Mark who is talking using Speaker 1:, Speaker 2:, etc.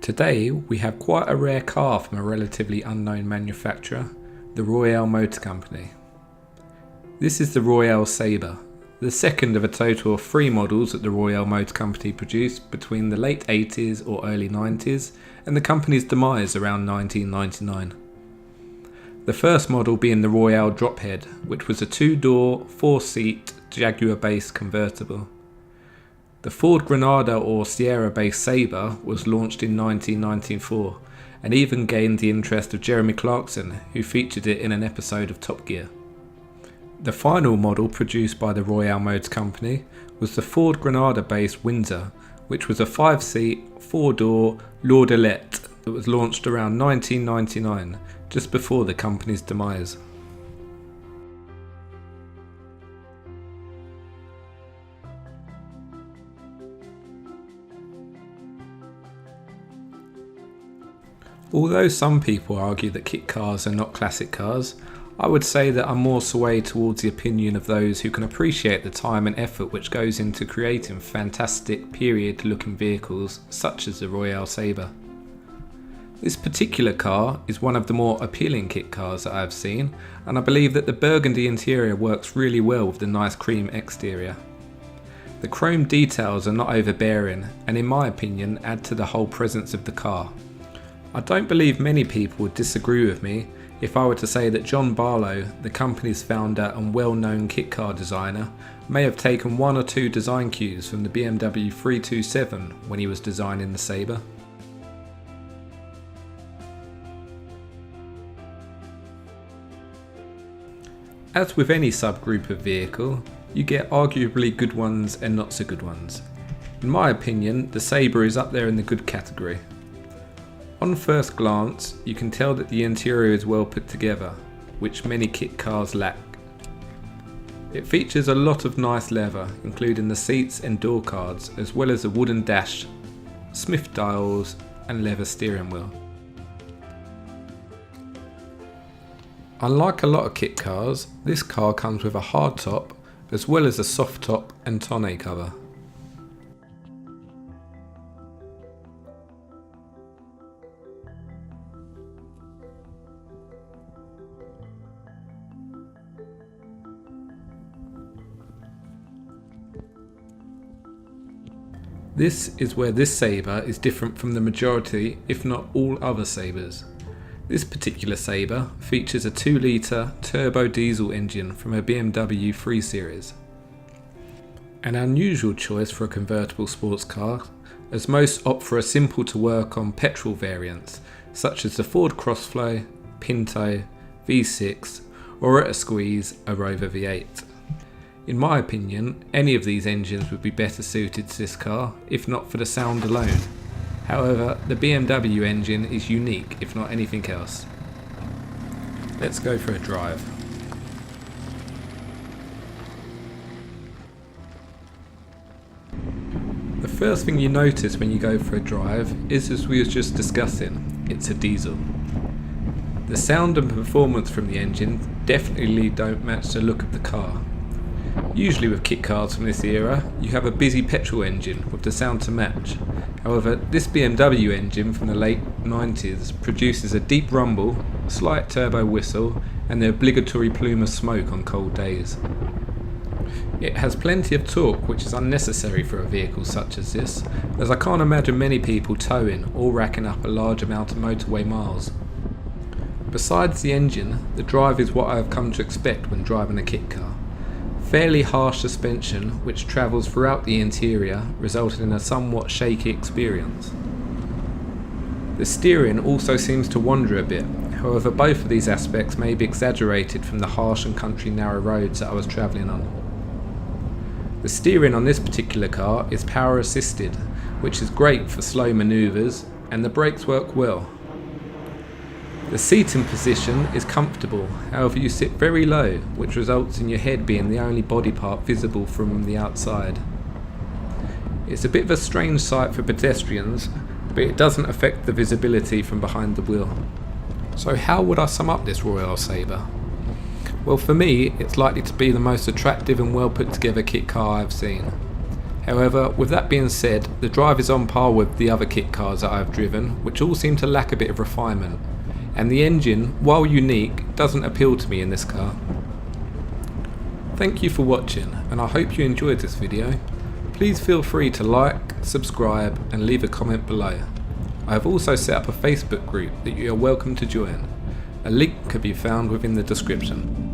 Speaker 1: Today we have quite a rare car from a relatively unknown manufacturer, the Royale Motor Company. This is the Royale Sabre, the second of a total of 3 models that the Royale Motor Company produced between the late 80s or early 90s and the company's demise around 1999. The first model being the Royale Drophead, which was a 2-door, 4-seat Jaguar-based convertible. The Ford Granada or Sierra-based Sabre was launched in 1994 and even gained the interest of Jeremy Clarkson, who featured it in an episode of Top Gear. The final model produced by the Royale Motor Company was the Ford Granada-based Windsor, which was a 5-seat, 4-door Lourdelette that was launched around 1999, just before the company's demise. Although some people argue that kit cars are not classic cars, I would say that I'm more swayed towards the opinion of those who can appreciate the time and effort which goes into creating fantastic period looking vehicles such as the Royale Sabre. This particular car is one of the more appealing kit cars that I have seen, and I believe that the burgundy interior works really well with the nice cream exterior. The chrome details are not overbearing and in my opinion add to the whole presence of the car. I don't believe many people would disagree with me if I were to say that John Barlow, the company's founder and well-known kit car designer, may have taken 1 or 2 design cues from the BMW 327 when he was designing the Sabre. As with any subgroup of vehicle, you get arguably good ones and not so good ones. In my opinion, the Sabre is up there in the good category. On first glance, you can tell that the interior is well put together, which many kit cars lack. It features a lot of nice leather, including the seats and door cards, as well as a wooden dash, Smith dials and leather steering wheel. Unlike a lot of kit cars, this car comes with a hard top, as well as a soft top and tonneau cover. This is where this Sabre is different from the majority, if not all other Sabres. This particular Sabre features a 2-litre turbo diesel engine from a BMW 3 Series. An unusual choice for a convertible sports car, as most opt for a simple to work on petrol variants, such as the Ford Crossflow, Pinto, V6 or at a squeeze a Rover V8. In my opinion, any of these engines would be better suited to this car, if not for the sound alone. However, the BMW engine is unique, if not anything else. Let's go for a drive. The first thing you notice when you go for a drive is, as we were just discussing, it's a diesel. The sound and performance from the engine definitely don't match the look of the car. Usually with kit cars from this era, you have a busy petrol engine with the sound to match. However, this BMW engine from the late 90s produces a deep rumble, a slight turbo whistle and the obligatory plume of smoke on cold days. It has plenty of torque, which is unnecessary for a vehicle such as this, as I can't imagine many people towing or racking up a large amount of motorway miles. Besides the engine, the drive is what I have come to expect when driving a kit car. Fairly harsh suspension which travels throughout the interior, resulting in a somewhat shaky experience. The steering also seems to wander a bit, however both of these aspects may be exaggerated from the harsh and country narrow roads that I was travelling on. The steering on this particular car is power assisted, which is great for slow manoeuvres, and the brakes work well. The seating position is comfortable, however you sit very low, which results in your head being the only body part visible from the outside. It's a bit of a strange sight for pedestrians, but it doesn't affect the visibility from behind the wheel. So how would I sum up this Royale Sabre? Well, for me, it's likely to be the most attractive and well put together kit car I've seen. However, with that being said, the drive is on par with the other kit cars that I've driven, which all seem to lack a bit of refinement, and the engine, while unique, doesn't appeal to me in this car. Thank you for watching, and I hope you enjoyed this video. Please feel free to like, subscribe and leave a comment below. I have also set up a Facebook group that you are welcome to join. A link can be found within the description.